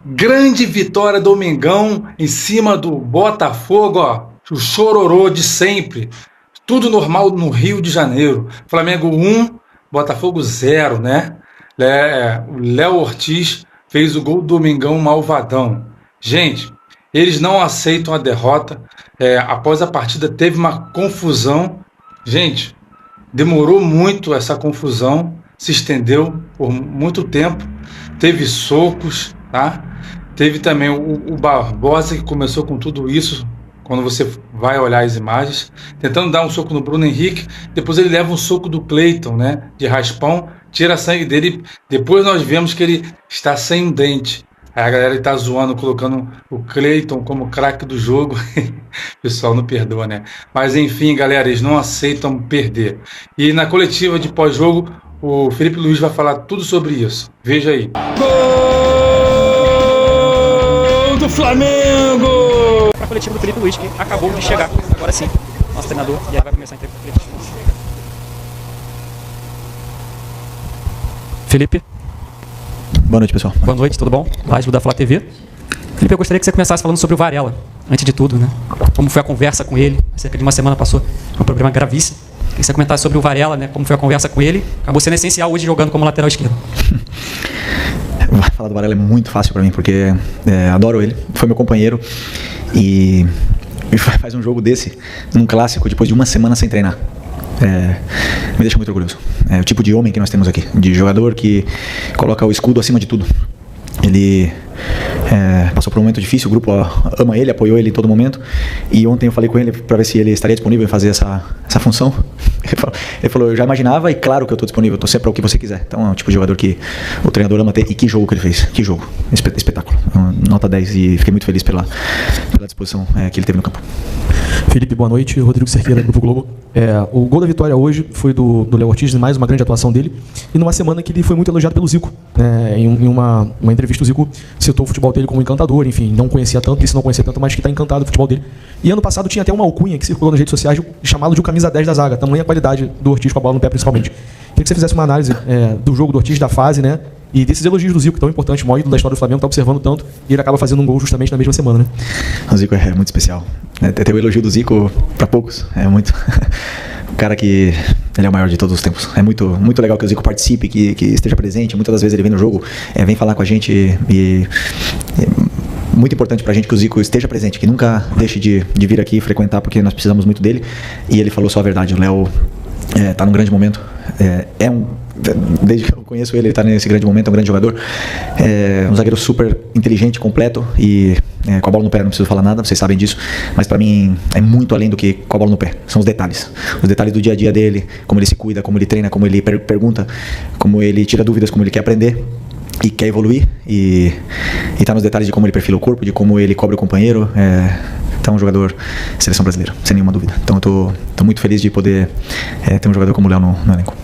Grande vitória do Mengão em cima do Botafogo, ó. O chororô de sempre. Tudo normal no Rio de Janeiro. Flamengo 1, Botafogo 0, né? O Léo Ortiz fez o gol do Mengão malvadão. Gente, eles não aceitam a derrota. Após a partida teve uma confusão. Gente, demorou muito essa confusão. Se estendeu por muito tempo. Teve socos, tá? Teve também o Barbosa, que começou com tudo isso, quando você vai olhar as imagens, tentando dar um soco no Bruno Henrique. Depois ele leva um soco do Cleiton, né, de raspão, tira sangue dele. Depois nós vemos que ele está sem um dente. Aí a galera está zoando, colocando o Cleiton como craque do jogo. O pessoal não perdoa, né? Mas enfim, galera, eles não aceitam perder. E na coletiva de pós-jogo, o Felipe Luiz vai falar tudo sobre isso. Veja aí. Gol do Flamengo! Para a coletiva do Felipe Luiz, que acabou de chegar. Agora sim, nosso treinador. E aí vai começar a entrevista. Felipe. Boa noite, pessoal. Boa noite, tudo bom? Live da Flá TV. Felipe, eu gostaria que você começasse falando sobre o Varela, antes de tudo, né? Como foi a conversa com ele? Há cerca de uma semana passou um problema gravíssimo. Queria que você comentasse sobre o Varela, né? Como foi a conversa com ele? Acabou sendo essencial hoje jogando como lateral esquerdo. Falar do Varela é muito fácil pra mim, porque adoro ele, foi meu companheiro e faz um jogo desse, num clássico, depois de uma semana sem treinar. Me deixa muito orgulhoso. É o tipo de homem que nós temos aqui, de jogador que coloca o escudo acima de tudo. Ele passou por um momento difícil, o grupo ama ele, apoiou ele em todo momento. E ontem eu falei com ele para ver se ele estaria disponível em fazer essa função. Ele falou, eu já imaginava e claro que eu estou disponível, eu estou sempre para o que você quiser. Então é o tipo de jogador que o treinador ama ter. E que jogo que ele fez, que jogo, espetáculo. Nota 10 e fiquei muito feliz pela disposição que ele teve no campo. Felipe, boa noite. Rodrigo Cerqueira, Grupo Globo. O gol da vitória hoje foi do Léo Ortiz, mais uma grande atuação dele. E numa semana que ele foi muito elogiado pelo Zico. Em uma entrevista, o Zico citou o futebol dele como encantador, enfim, não conhecia tanto, disse não conhecia tanto, mas que está encantado do futebol dele. E ano passado tinha até uma alcunha que circulou nas redes sociais chamado de o camisa 10 da zaga, tamanha a qualidade do Ortiz com a bola no pé, principalmente. Queria que você fizesse uma análise do jogo do Ortiz, da fase, né? E desses elogios do Zico, que é tão importante, o maior ídolo da história do Flamengo, está observando tanto, e ele acaba fazendo um gol justamente na mesma semana, né? O Zico é muito especial. Ter o elogio do Zico para poucos é muito. O cara que ele é o maior de todos os tempos. É muito, muito legal que o Zico participe, que esteja presente. Muitas das vezes ele vem no jogo, vem falar com a gente e muito importante pra gente que o Zico esteja presente, que nunca deixe de vir aqui frequentar, porque nós precisamos muito dele. E ele falou só a verdade. O Léo tá num grande momento. Desde que eu conheço ele tá nesse grande momento, é um grande jogador. Um zagueiro super inteligente, completo e com a bola no pé, não preciso falar nada, vocês sabem disso, mas pra mim é muito além do que com a bola no pé, são os detalhes do dia a dia dele, como ele se cuida, como ele treina, como ele pergunta, como ele tira dúvidas, como ele quer aprender e quer evoluir e tá nos detalhes de como ele perfila o corpo, de como ele cobre o companheiro. Então é um jogador seleção brasileira, sem nenhuma dúvida. Então eu tô muito feliz de poder ter um jogador como o Léo no elenco.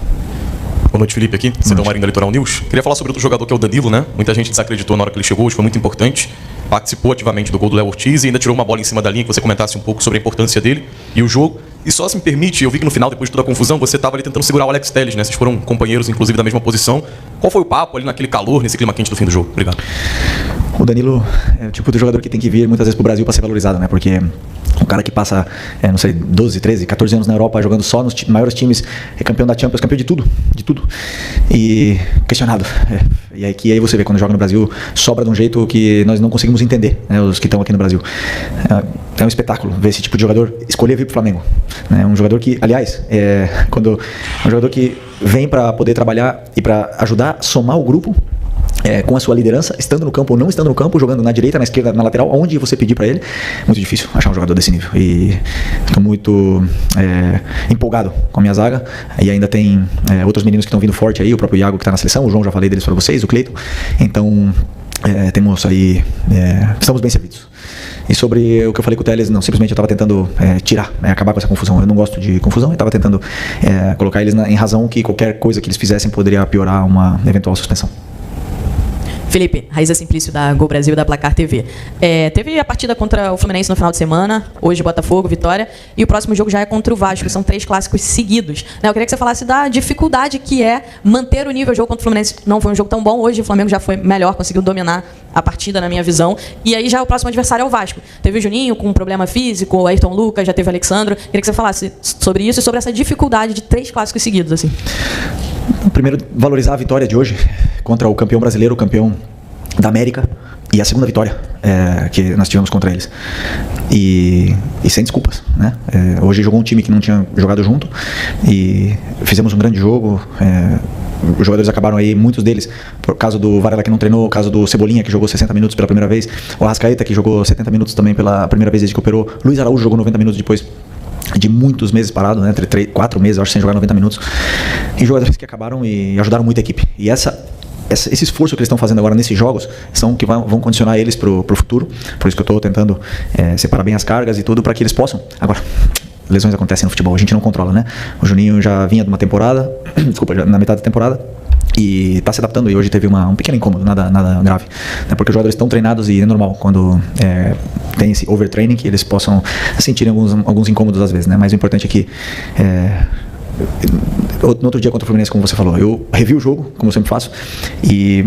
Boa noite, Felipe, aqui, Cedão Marinho da Litoral News. Queria falar sobre outro jogador que é o Danilo, né? Muita gente desacreditou na hora que ele chegou, hoje foi muito importante. Participou ativamente do gol do Léo Ortiz e ainda tirou uma bola em cima da linha, que você comentasse um pouco sobre a importância dele e o jogo. E só se me permite, eu vi que no final, depois de toda a confusão, você estava ali tentando segurar o Alex Telles, né? Vocês foram companheiros, inclusive, da mesma posição. Qual foi o papo ali naquele calor, nesse clima quente do fim do jogo? Obrigado. O Danilo é o tipo de jogador que tem que vir muitas vezes pro Brasil para ser valorizado, né? Porque um cara que passa, 12, 13, 14 anos na Europa jogando só nos maiores times, é campeão da Champions, campeão de tudo. E questionado. E aí você vê, quando joga no Brasil, sobra de um jeito que nós não conseguimos entender, né? Os que estão aqui no Brasil. É um espetáculo ver esse tipo de jogador escolher vir pro Flamengo. Um jogador que, aliás, um jogador que vem para poder trabalhar e para ajudar a somar o grupo. Com a sua liderança, estando no campo ou não estando no campo, jogando na direita, na esquerda, na lateral, onde você pedir para ele, muito difícil achar um jogador desse nível. E estou muito empolgado com a minha zaga. E ainda tem outros meninos que estão vindo forte aí, o próprio Iago que está na seleção, o João, já falei deles para vocês, o Cleiton. Então temos aí, estamos bem servidos. E sobre o que eu falei com o Telles, não, simplesmente eu estava tentando acabar com essa confusão. Eu não gosto de confusão, eu estava tentando colocar eles em razão que qualquer coisa que eles fizessem poderia piorar uma eventual suspensão. Felipe, Raíza Simplício da Gol Brasil e da Placar TV. Teve a partida contra o Fluminense no final de semana, hoje Botafogo, Vitória, e o próximo jogo já é contra o Vasco, são 3 clássicos seguidos. Eu queria que você falasse da dificuldade que é manter o nível. O jogo contra o Fluminense não foi um jogo tão bom, hoje o Flamengo já foi melhor, conseguiu dominar a partida, na minha visão, e aí já o próximo adversário é o Vasco. Teve o Juninho com um problema físico, o Ayrton Lucas, já teve o Alexandro. Queria que você falasse sobre isso e sobre essa dificuldade de 3 clássicos seguidos, assim. Primeiro, valorizar a vitória de hoje contra o campeão brasileiro, o campeão da América, e a segunda vitória que nós tivemos contra eles. E sem desculpas, né? Hoje jogou um time que não tinha jogado junto e fizemos um grande jogo. Os jogadores acabaram aí, muitos deles, por causa do Varela que não treinou, por causa do Cebolinha que jogou 60 minutos pela primeira vez, o Arrascaeta que jogou 70 minutos também pela primeira vez desde que operou, Luiz Araújo jogou 90 minutos depois de muitos meses parado, né? 4 meses, eu acho, sem jogar 90 minutos. E jogadores que acabaram e ajudaram muito a equipe. E esse esforço que eles estão fazendo agora nesses jogos são que vão condicionar eles pro futuro. Por isso que eu estou tentando separar bem as cargas e tudo para que eles possam. Agora, lesões acontecem no futebol, a gente não controla, né? O Juninho já vinha de uma temporada, desculpa, já na metade da temporada, e está se adaptando, e hoje teve um pequeno incômodo, nada grave, né? Porque os jogadores estão treinados e é normal quando tem esse overtraining que eles possam sentir alguns incômodos às vezes, né? Mas o importante é que no outro dia contra o Fluminense, como você falou, eu revi o jogo, como eu sempre faço, e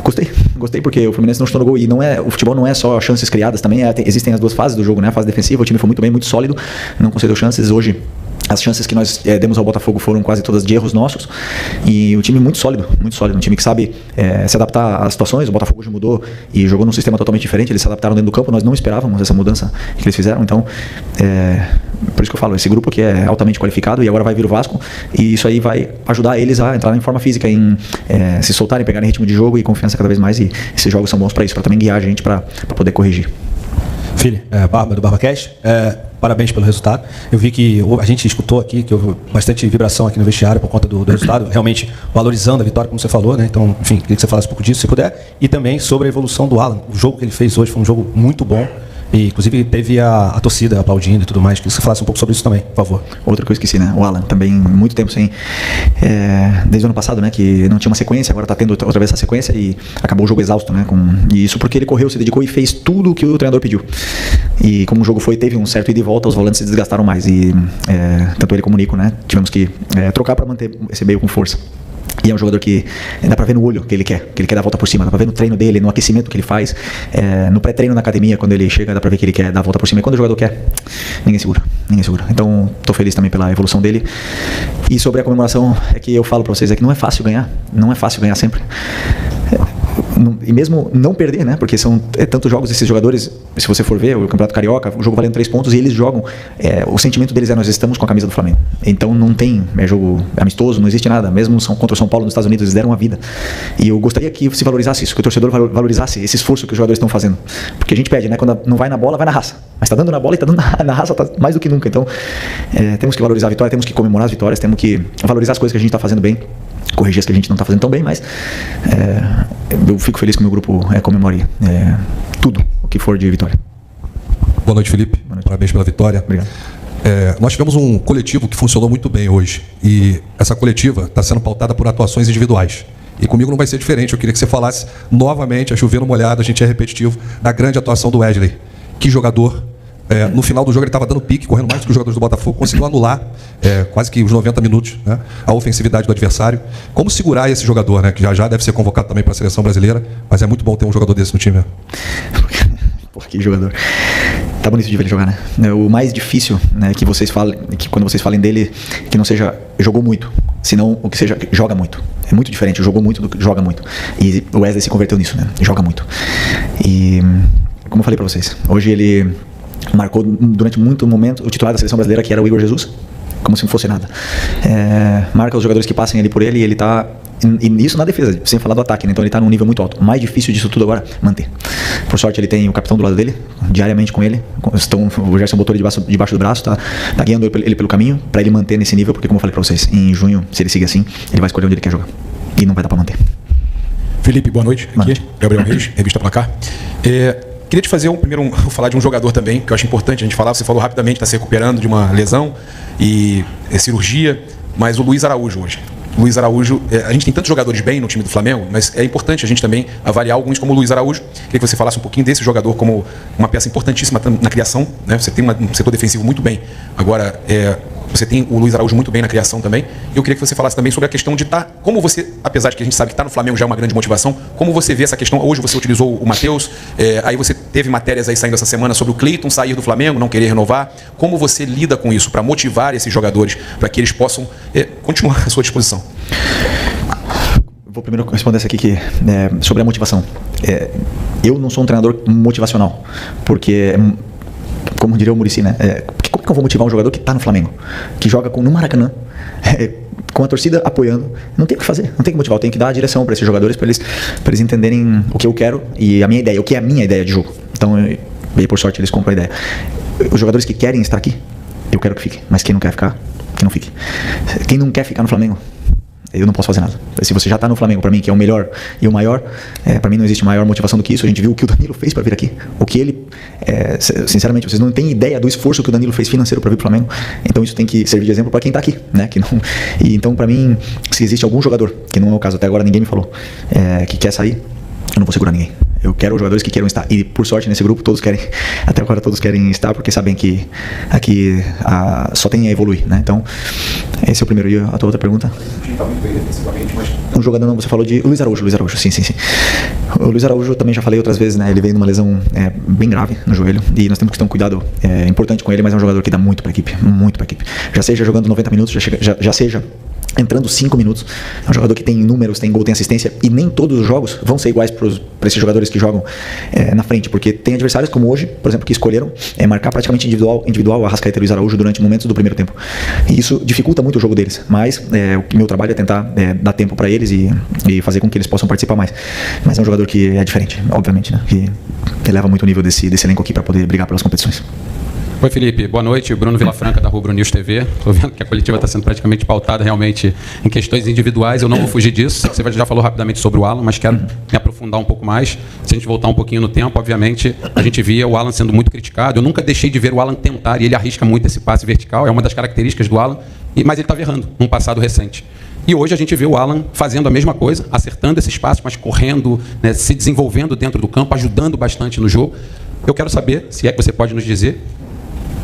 gostei porque o Fluminense não chutou no gol, e o futebol não é só chances criadas, também existem as duas fases do jogo, né? A fase defensiva, o time foi muito bem, muito sólido, não concedeu chances. Hoje as chances que nós demos ao Botafogo foram quase todas de erros nossos, e o time muito sólido, um time que sabe se adaptar às situações. O Botafogo hoje mudou e jogou num sistema totalmente diferente, eles se adaptaram dentro do campo, nós não esperávamos essa mudança que eles fizeram, então por isso que eu falo, esse grupo aqui é altamente qualificado, e agora vai vir o Vasco, e isso aí vai ajudar eles a entrar em forma física, em se soltarem, pegarem ritmo de jogo e confiança cada vez mais, e esses jogos são bons para isso, para também guiar a gente para poder corrigir. Filho, Barba do BarbaCast, parabéns pelo resultado. Eu vi que a gente escutou aqui que houve bastante vibração aqui no vestiário por conta do resultado, realmente valorizando a vitória, como você falou, né? Então, enfim, queria que você falasse um pouco disso, se puder, e também sobre a evolução do Alan. O jogo que ele fez hoje foi um jogo muito bom, e inclusive teve a torcida aplaudindo e tudo mais. Queria que você falasse um pouco sobre isso também, por favor. Outra que eu esqueci, né? O Alan também, muito tempo sem, desde o ano passado, né? Que não tinha uma sequência, agora está tendo outra vez essa sequência, e acabou o jogo exausto, né? E isso porque ele correu, se dedicou e fez tudo o que o treinador pediu. E como o jogo teve um certo ida e volta, os volantes se desgastaram mais, e tanto ele como o Nico, né? Tivemos que trocar para manter esse meio com força. E é um jogador que dá pra ver no olho que ele quer dar a volta por cima, dá pra ver no treino dele, no aquecimento que ele faz, no pré-treino na academia, quando ele chega, dá pra ver que ele quer dar a volta por cima, e quando o jogador quer, ninguém segura. Então, tô feliz também pela evolução dele. E sobre a comemoração, é que eu falo pra vocês, é que não é fácil ganhar sempre. E mesmo não perder, né? Porque são tantos jogos, esses jogadores, se você for ver o Campeonato Carioca, o jogo valendo 3 pontos, e eles jogam, o sentimento deles nós estamos com a camisa do Flamengo. Então não tem jogo amistoso, não existe nada. Mesmo contra o São Paulo nos Estados Unidos, eles deram a vida. E eu gostaria que se valorizasse isso, que o torcedor valorizasse esse esforço que os jogadores estão fazendo. Porque a gente pede, né? Quando não vai na bola, vai na raça. Mas tá dando na bola e tá dando na raça, tá mais do que nunca. Então temos que valorizar a vitória, temos que comemorar as vitórias, temos que valorizar as coisas que a gente tá fazendo bem, corrigir as que a gente não está fazendo tão bem, mas eu fico feliz que o meu grupo comemore tudo o que for de vitória. Boa noite, Felipe. Boa noite. Parabéns pela vitória. Obrigado. Nós tivemos um coletivo que funcionou muito bem hoje, e essa coletiva está sendo pautada por atuações individuais. E comigo não vai ser diferente. Eu queria que você falasse novamente, a chover no molhado, a gente é repetitivo, da grande atuação do Wesley. Que jogador! No final do jogo ele estava dando pique, correndo mais do que os jogadores do Botafogo, conseguiu anular quase que os 90 minutos, né, a ofensividade do adversário. Como segurar esse jogador, né, que já deve ser convocado também para a seleção brasileira, mas é muito bom ter um jogador desse no time. Porra, que jogador. Tá bonito de ver ele jogar, né? O mais difícil, né, que vocês falem, que quando vocês falem dele, que não seja jogou muito, senão o que seja joga muito. É muito diferente, jogou muito do que joga muito. E o Wesley se converteu nisso, né? Joga muito. E como eu falei para vocês, hoje ele marcou durante muito momento o titular da seleção brasileira, que era o Igor Jesus, como se não fosse nada. Marca os jogadores que passem ali por ele, e ele tá, e isso na defesa, sem falar do ataque, né? Então ele tá num nível muito alto. O mais difícil disso tudo agora, manter. Por sorte ele tem o capitão do lado dele, diariamente com ele. O Gerson botou ele debaixo do braço, tá guiando ele pelo caminho, para ele manter nesse nível, porque como eu falei para vocês, em junho, se ele seguir assim, ele vai escolher onde ele quer jogar, e não vai dar para manter. Felipe, boa noite. Aqui, Gabriel Reis, Revista Placar. Queria te fazer vou falar de um jogador também, que eu acho importante a gente falar. Você falou rapidamente, está se recuperando de uma lesão e cirurgia, mas o Luiz Araújo hoje. Luiz Araújo, a gente tem tantos jogadores bem no time do Flamengo, mas é importante a gente também avaliar alguns como o Luiz Araújo. Queria que você falasse um pouquinho desse jogador como uma peça importantíssima na criação, né? Você tem um setor defensivo muito bem. Agora, você tem o Luiz Araújo muito bem na criação também. Eu queria que você falasse também sobre a questão de estar, como você, apesar de que a gente sabe que estar no Flamengo já é uma grande motivação, como você vê essa questão. Hoje você utilizou o Matheus, aí você teve matérias aí saindo essa semana sobre o Cleiton sair do Flamengo, não querer renovar. Como você lida com isso para motivar esses jogadores, para que eles possam continuar à sua disposição? Vou primeiro responder essa aqui que, sobre a motivação. Eu não sou um treinador motivacional, porque, como diria o Muricy, né? Como que eu vou motivar um jogador que está no Flamengo, que joga no Maracanã, com a torcida apoiando? Não tem o que fazer, não tem que motivar, eu tenho que dar a direção para esses jogadores, para eles entenderem o que eu quero e a minha ideia, o que é a minha ideia de jogo. Então, e por sorte eles compram a ideia. Os jogadores que querem estar aqui, eu quero que fiquem, mas quem não quer ficar, que não fique. Quem não quer ficar no Flamengo, eu não posso fazer nada. Se você já está no Flamengo, para mim, que é o melhor e o maior, para mim não existe maior motivação do que isso. A gente viu o que o Danilo fez para vir aqui. O que ele, sinceramente, vocês não têm ideia do esforço que o Danilo fez financeiro para vir para o Flamengo. Então isso tem que servir de exemplo para quem está aqui, né? E então, para mim, se existe algum jogador, que não é o caso, até agora ninguém me falou, que quer sair, eu não vou segurar ninguém. Eu quero jogadores que queiram estar. E por sorte nesse grupo todos querem, até agora todos querem estar, porque sabem que aqui só tem a evoluir, né? Então, esse é o primeiro. E a tua outra pergunta? Um jogador, não, você falou de Luiz Araújo, sim. O Luiz Araújo também já falei outras vezes, né? Ele veio numa lesão bem grave no joelho e nós temos que ter um cuidado importante com ele, mas é um jogador que dá muito para a equipe, já seja jogando 90 minutos, já seja entrando 5 minutos. É um jogador que tem números, tem gol, tem assistência, e nem todos os jogos vão ser iguais para esses jogadores que jogam na frente, porque tem adversários como hoje, por exemplo, que escolheram marcar praticamente individual o Arrascaeta e o Luiz Araújo durante momentos do primeiro tempo, e isso dificulta muito o jogo deles, mas o meu trabalho é tentar dar tempo para eles e fazer com que eles possam participar mais. Mas é um jogador que é diferente, obviamente, né? Que eleva muito o nível desse elenco aqui para poder brigar pelas competições. Oi, Felipe. Boa noite. Bruno Vilafranca, da Rubro News TV. Estou vendo que a coletiva está sendo praticamente pautada realmente em questões individuais. Eu não vou fugir disso. Você já falou rapidamente sobre o Alan, mas quero me aprofundar um pouco mais. Se a gente voltar um pouquinho no tempo, obviamente, a gente via o Alan sendo muito criticado. Eu nunca deixei de ver o Alan tentar, e ele arrisca muito esse passe vertical. É uma das características do Alan, mas ele estava errando num passado recente. E hoje a gente vê o Alan fazendo a mesma coisa, acertando esses passes, mas correndo, né, se desenvolvendo dentro do campo, ajudando bastante no jogo. Eu quero saber, se é que você pode nos dizer,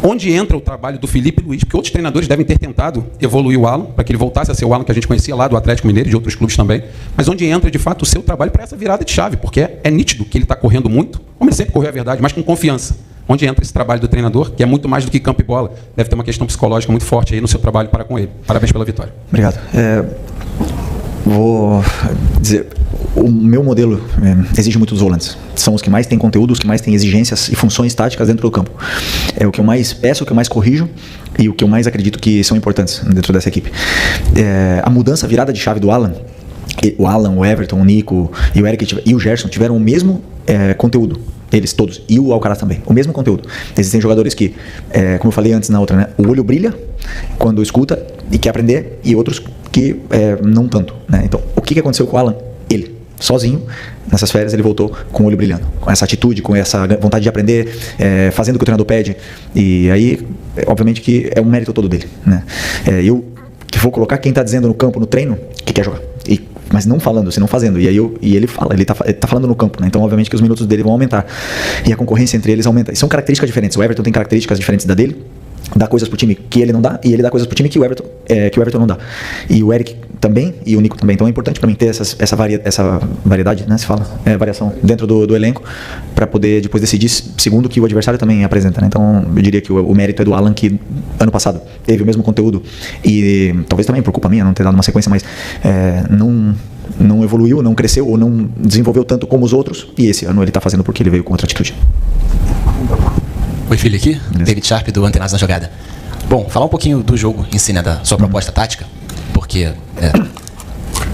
onde entra o trabalho do Felipe Luiz, porque outros treinadores devem ter tentado evoluir o Alan, para que ele voltasse a ser o Alan que a gente conhecia lá do Atlético Mineiro e de outros clubes também, mas onde entra, de fato, o seu trabalho para essa virada de chave, porque é nítido que ele está correndo muito, como ele sempre correu, a verdade, mas com confiança. Onde entra esse trabalho do treinador, que é muito mais do que campo e bola. Deve ter uma questão psicológica muito forte aí no seu trabalho para com ele. Parabéns pela vitória. Obrigado. Vou dizer, o meu modelo exige muito dos volantes. São os que mais têm conteúdo, os que mais têm exigências e funções táticas dentro do campo. É o que eu mais peço, o que eu mais corrijo e o que eu mais acredito que são importantes dentro dessa equipe. A mudança, a virada de chave do Alan, o Everton, o Nico e o Eric e o Gerson tiveram o mesmo conteúdo. Eles todos, e o Alcaraz também, o mesmo conteúdo. Existem jogadores que, como eu falei antes na outra, né, o olho brilha quando escuta e quer aprender, e outros que não tanto, né? Então, o que aconteceu com o Alan? Ele, sozinho, nessas férias, ele voltou com o olho brilhando, com essa atitude, com essa vontade de aprender, fazendo o que o treinador pede, e aí, obviamente que é um mérito todo dele, né? Eu que vou colocar quem está dizendo no campo, no treino, que quer jogar, mas não falando, senão fazendo. E ele fala, ele tá falando no campo, né? Então, obviamente que os minutos dele vão aumentar. E a concorrência entre eles aumenta. E são características diferentes. O Everton tem características diferentes da dele, dá coisas pro time que ele não dá, e ele dá coisas pro time que o Everton não dá. E o Eric também, e o Nico também. Então é importante para mim ter essa variedade, né? Se fala, variação dentro do elenco, para poder depois decidir segundo o que o adversário também apresenta, né? Então eu diria que o mérito é do Alan, que ano passado teve o mesmo conteúdo, e talvez também por culpa minha não ter dado uma sequência, mas não evoluiu, não cresceu ou não desenvolveu tanto como os outros, e esse ano ele está fazendo porque ele veio com outra atitude. Oi, filho, aqui, David Sharp do Antenados na Jogada. Bom, falar um pouquinho do jogo em si, né, da sua proposta tática, porque,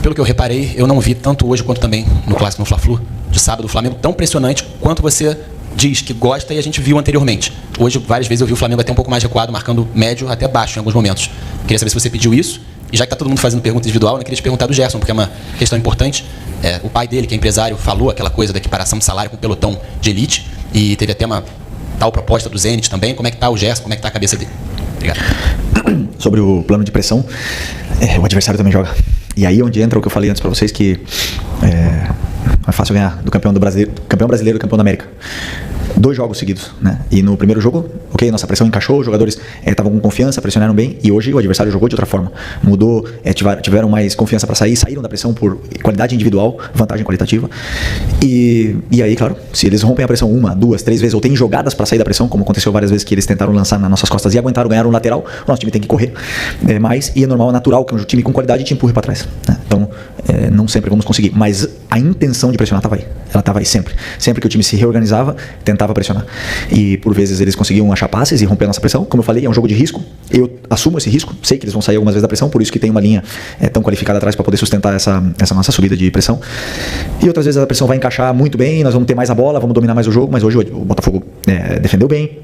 pelo que eu reparei, eu não vi tanto hoje quanto também no clássico no Fla-Flu de sábado, o Flamengo tão pressionante quanto você diz que gosta e a gente viu anteriormente. Hoje, várias vezes eu vi o Flamengo até um pouco mais recuado, marcando médio até baixo em alguns momentos. Queria saber se você pediu isso, e já que está todo mundo fazendo pergunta individual, eu queria te perguntar do Gerson, porque é uma questão importante. O pai dele, que é empresário, falou aquela coisa da equiparação de salário com o pelotão de elite, e teve até uma tal proposta do Zenit também. Como é que está o Gerson, como é que está a cabeça dele? Obrigado. Sobre o plano de pressão, o adversário também joga E aí onde entra o que eu falei antes para vocês, que é fácil ganhar do campeão brasileiro e campeão da América. 2 jogos seguidos, né? E no primeiro jogo, ok, nossa pressão encaixou, os jogadores estavam com confiança, pressionaram bem, e hoje o adversário jogou de outra forma. Mudou, tiveram mais confiança para sair, saíram da pressão por qualidade individual, vantagem qualitativa. E aí, claro, se eles rompem a pressão 1, 2, 3 vezes, ou tem jogadas para sair da pressão, como aconteceu várias vezes que eles tentaram lançar nas nossas costas e aguentaram ganhar um lateral, o nosso time tem que correr mais, e é normal, é natural que um time com qualidade te empurre para trás, né? Então, não sempre vamos conseguir, mas a intenção de pressionar estava aí. Ela estava aí sempre. Sempre que o time se reorganizava, tentava pressionar. E por vezes eles conseguiam achar passes e romper a nossa pressão. Como eu falei, é um jogo de risco. Eu assumo esse risco. Sei que eles vão sair algumas vezes da pressão, por isso que tem uma linha tão qualificada atrás para poder sustentar essa nossa subida de pressão. E outras vezes a pressão vai encaixar muito bem, nós vamos ter mais a bola, vamos dominar mais o jogo, mas hoje o Botafogo defendeu bem.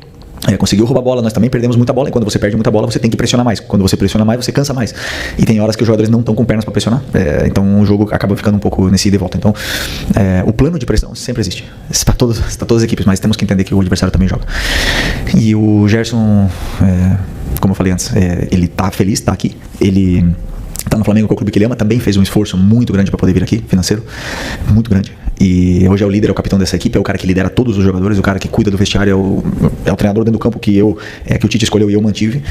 Conseguiu roubar a bola, nós também perdemos muita bola, e quando você perde muita bola você tem que pressionar mais, quando você pressiona mais você cansa mais, e tem horas que os jogadores não estão com pernas para pressionar, então o jogo acaba ficando um pouco nesse ida e volta. Então o plano de pressão sempre existe para todas as equipes, mas temos que entender que o adversário também joga. E o Gerson, como eu falei antes, ele tá feliz, tá aqui, ele tá no Flamengo, com o clube que ele ama, também fez um esforço muito grande para poder vir aqui, financeiro, muito grande. E hoje é o líder, é o capitão dessa equipe, é o cara que lidera todos os jogadores, o cara que cuida do vestiário, é o treinador dentro do campo que que o Tite escolheu e eu mantive.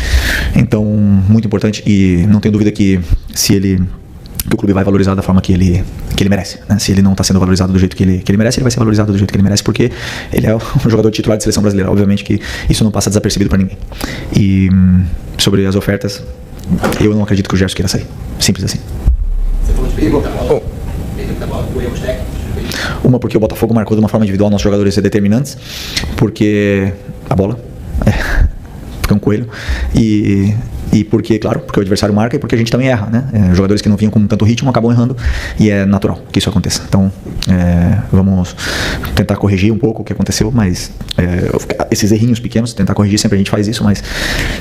Então, muito importante, e não tenho dúvida que que o clube vai valorizar da forma que ele merece, né? Se ele não está sendo valorizado do jeito que ele merece, ele vai ser valorizado do jeito que ele merece, porque ele é um jogador titular de seleção brasileira. Obviamente que isso não passa desapercebido para ninguém. E sobre as ofertas, eu não acredito que o Gerson queira sair. Simples assim. Você falou de perder muita bola. Perder muita bola por erros técnicos. Uma, porque o Botafogo marcou de uma forma individual nossos jogadores ser determinantes, porque a bola fica um coelho, e porque, claro, porque o adversário marca e porque a gente também erra, né? Jogadores que não vinham com tanto ritmo acabam errando, e é natural que isso aconteça. Então, vamos tentar corrigir um pouco o que aconteceu, mas esses errinhos pequenos, tentar corrigir, sempre a gente faz isso, mas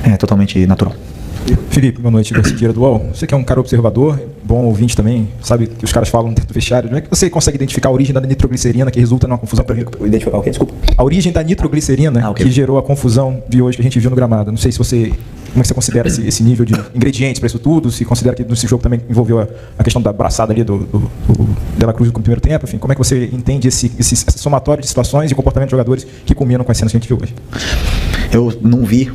é totalmente natural. Felipe, boa noite, Garcia do UOL. Você que é um cara observador, bom ouvinte também, sabe que os caras falam dentro do vestiário. Não é que você consegue identificar a origem da nitroglicerina que resulta numa confusão? Identificar o quê? Desculpa. A origem da nitroglicerina que gerou a confusão de hoje que a gente viu no gramado. Não sei se você... Como é que você considera esse nível de ingredientes para isso tudo? Se considera que nesse jogo também envolveu a questão da braçada ali do De La Cruz no primeiro tempo? Enfim, como é que você entende esse somatório de situações e comportamento de jogadores que combinam com as cenas que a gente viu hoje? Eu não vi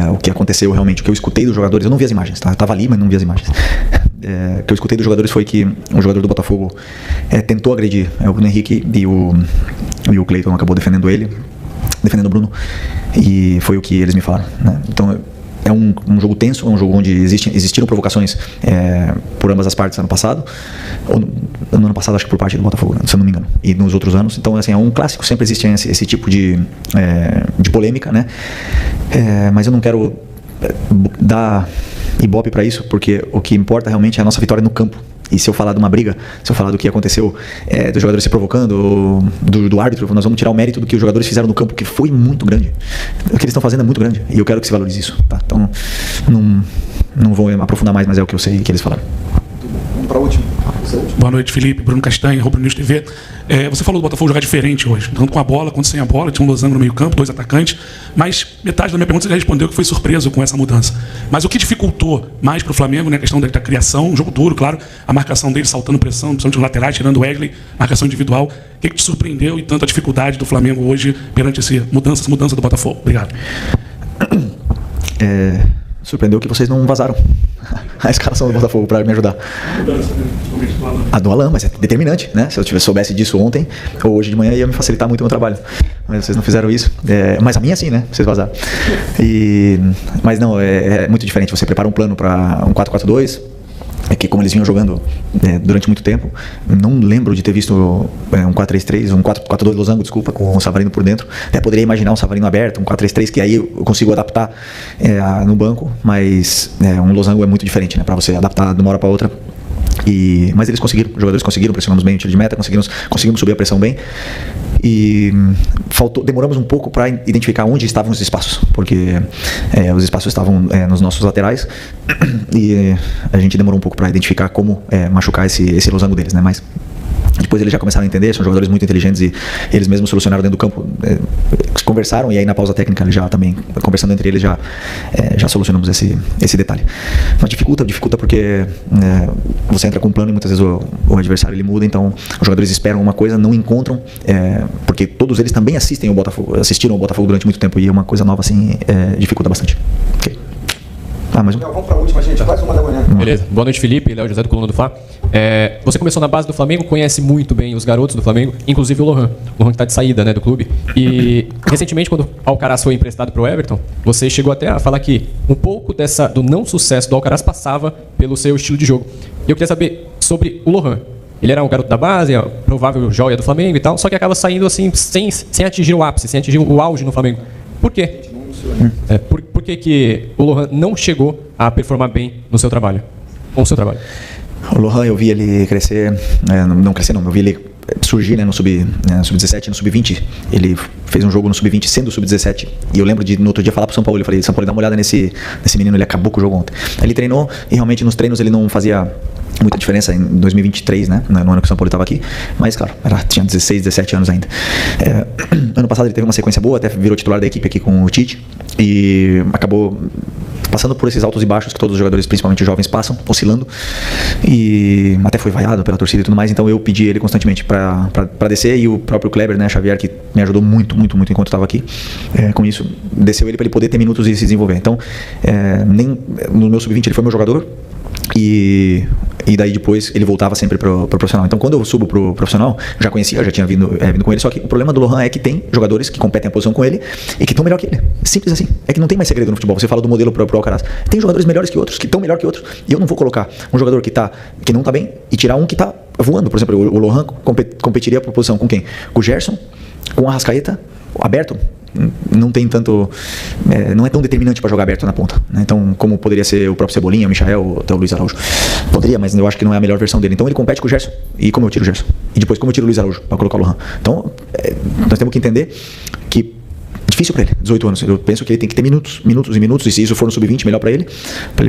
o que aconteceu realmente. O que eu escutei dos jogadores, eu não vi as imagens, tá? Eu estava ali, mas não vi as imagens. O que eu escutei dos jogadores foi que um jogador do Botafogo tentou agredir o Bruno Henrique, e o Cleiton acabou defendendo o Bruno, e foi o que eles me falaram, né? Então é um jogo tenso, é um jogo onde existiram provocações por ambas as partes ano passado, ou no ano passado acho que por parte do Botafogo, se eu não me engano, e nos outros anos. Então assim, é um clássico, sempre existe esse tipo de polêmica, né? Mas eu não quero dar ibope para isso, porque o que importa realmente é a nossa vitória no campo. E se eu falar de uma briga, se eu falar do que aconteceu, dos jogadores se provocando, do árbitro, nós vamos tirar o mérito do que os jogadores fizeram no campo, que foi muito grande. O que eles estão fazendo é muito grande, e eu quero que se valorize isso, tá? Então, não vou aprofundar mais, mas é o que eu sei que eles falaram. Vamos para a última. Boa noite, Felipe. Bruno Castanha, Rubro News TV. Você falou do Botafogo jogar diferente hoje, tanto com a bola quanto sem a bola. Tinha um losango no meio campo, 2 atacantes, mas metade da minha pergunta você já respondeu que foi surpreso com essa mudança. Mas o que dificultou mais para o Flamengo, né, a questão da criação, um jogo duro, claro, a marcação dele saltando pressão, principalmente nos laterais, tirando o Wesley, marcação individual. O que te surpreendeu e tanta dificuldade do Flamengo hoje perante essa mudança do Botafogo? Obrigado. Surpreendeu que vocês não vazaram a escalação do Botafogo para me ajudar. A do Alan, mas é determinante, né? Se eu soubesse disso ontem ou hoje de manhã, ia me facilitar muito o meu trabalho. Mas vocês não fizeram isso. Mas a minha sim, né? Vocês vazaram. Mas não, é muito diferente. Você prepara um plano para um 4-4-2, que como eles vinham jogando durante muito tempo, não lembro de ter visto um 4-3-3, um 4-4-2 losango, desculpa, com o Savarino por dentro. Até poderia imaginar um Savarino aberto, um 4-3-3, que aí eu consigo adaptar no banco, mas um losango é muito diferente, né, para você adaptar de uma hora para outra. Mas eles conseguiram, os jogadores conseguiram, pressionamos bem o tiro de meta, conseguimos subir a pressão bem. E demoramos um pouco para identificar onde estavam os espaços, porque os espaços estavam nos nossos laterais, e a gente demorou um pouco para identificar como machucar esse losango deles, né? Mas Depois eles já começaram a entender, são jogadores muito inteligentes e eles mesmos solucionaram dentro do campo, conversaram, e aí na pausa técnica eles já também, conversando entre eles, já solucionamos esse detalhe. Mas dificulta porque você entra com um plano e muitas vezes o adversário ele muda, então os jogadores esperam uma coisa, não encontram, porque todos eles também assistiram o Botafogo durante muito tempo, e é uma coisa nova assim, dificulta bastante. Okay. Mas... Vamos para a última, gente, quase 1 da manhã. Beleza. Boa noite, Felipe. Léo José do Coluna do Fla. Você começou na base do Flamengo, conhece muito bem os garotos do Flamengo, inclusive o Lohan que está de saída, né, do clube. E recentemente, quando o Alcaraz foi emprestado para o Everton, você chegou até a falar que um pouco do não sucesso do Alcaraz passava pelo seu estilo de jogo. E eu queria saber sobre o Lohan. Ele era um garoto da base, provável joia do Flamengo e tal, só que acaba saindo assim sem atingir o ápice, sem atingir o auge no Flamengo. Por quê? Por que o Lohan não chegou a performar bem no seu trabalho? Com o seu trabalho? O Lohan, eu vi ele crescer, eu vi ele surgir, né, no Sub-17, no Sub-20. Ele fez um jogo no Sub-20 sendo Sub-17, e eu lembro de no outro dia falar pro São Paulo, eu falei, São Paulo, dá uma olhada nesse menino, ele acabou com o jogo ontem. Ele treinou, e realmente nos treinos ele não fazia muita diferença em 2023, né, no ano que o São Paulo estava aqui, mas claro, tinha 16, 17 anos ainda. Ano passado ele teve uma sequência boa, até virou titular da equipe aqui com o Tite, e acabou passando por esses altos e baixos que todos os jogadores, principalmente os jovens, passam, oscilando, e até foi vaiado pela torcida e tudo mais, então eu pedi ele constantemente para descer, e o próprio Kleber, né, Xavier, que me ajudou muito enquanto eu estava aqui, com isso, desceu ele para ele poder ter minutos e se desenvolver. Então, nem no meu Sub-20 ele foi meu jogador, e daí depois ele voltava sempre pro profissional. Então quando eu subo pro profissional, já conhecia, já tinha vindo com ele, só que o problema do Lohan é que tem jogadores que competem a posição com ele e que estão melhor que ele. Simples assim. É que não tem mais segredo no futebol. Você fala do modelo pro Alcaraz. Tem jogadores melhores que outros, que estão melhor que outros, e eu não vou colocar um jogador que não tá bem e tirar um que tá voando. Por exemplo, o Lohan competiria por posição com quem? Com o Gerson, com o Arrascaeta, aberto. Não tem tanto, não é tão determinante para jogar aberto na ponta, né? Então, como poderia ser o próprio Cebolinha, o Michael, até o Luiz Araújo, poderia, mas eu acho que não é a melhor versão dele. Então ele compete com o Gerson, e como eu tiro o Gerson, e depois como eu tiro o Luiz Araújo para colocar o Lohan. Então nós temos que entender que é difícil para ele, 18 anos, eu penso que ele tem que ter minutos, e se isso for no Sub-20, melhor para ele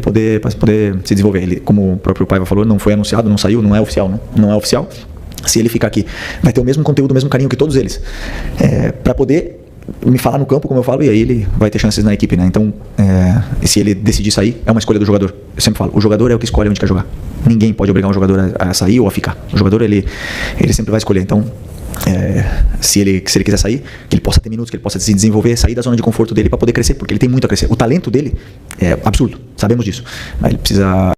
poder se desenvolver. Ele, como o próprio Paiva falou, não foi anunciado, não saiu, não é oficial, né? Não é oficial. Se ele ficar aqui, vai ter o mesmo conteúdo, o mesmo carinho que todos eles, para poder me falar no campo, como eu falo, e aí ele vai ter chances na equipe, né? Então, se ele decidir sair, é uma escolha do jogador. Eu sempre falo, o jogador é o que escolhe onde quer jogar. Ninguém pode obrigar um jogador a sair ou a ficar. O jogador, ele sempre vai escolher. Então, se ele quiser sair, que ele possa ter minutos, que ele possa se desenvolver, sair da zona de conforto dele para poder crescer, porque ele tem muito a crescer. O talento dele é absurdo, sabemos disso. Mas ele precisa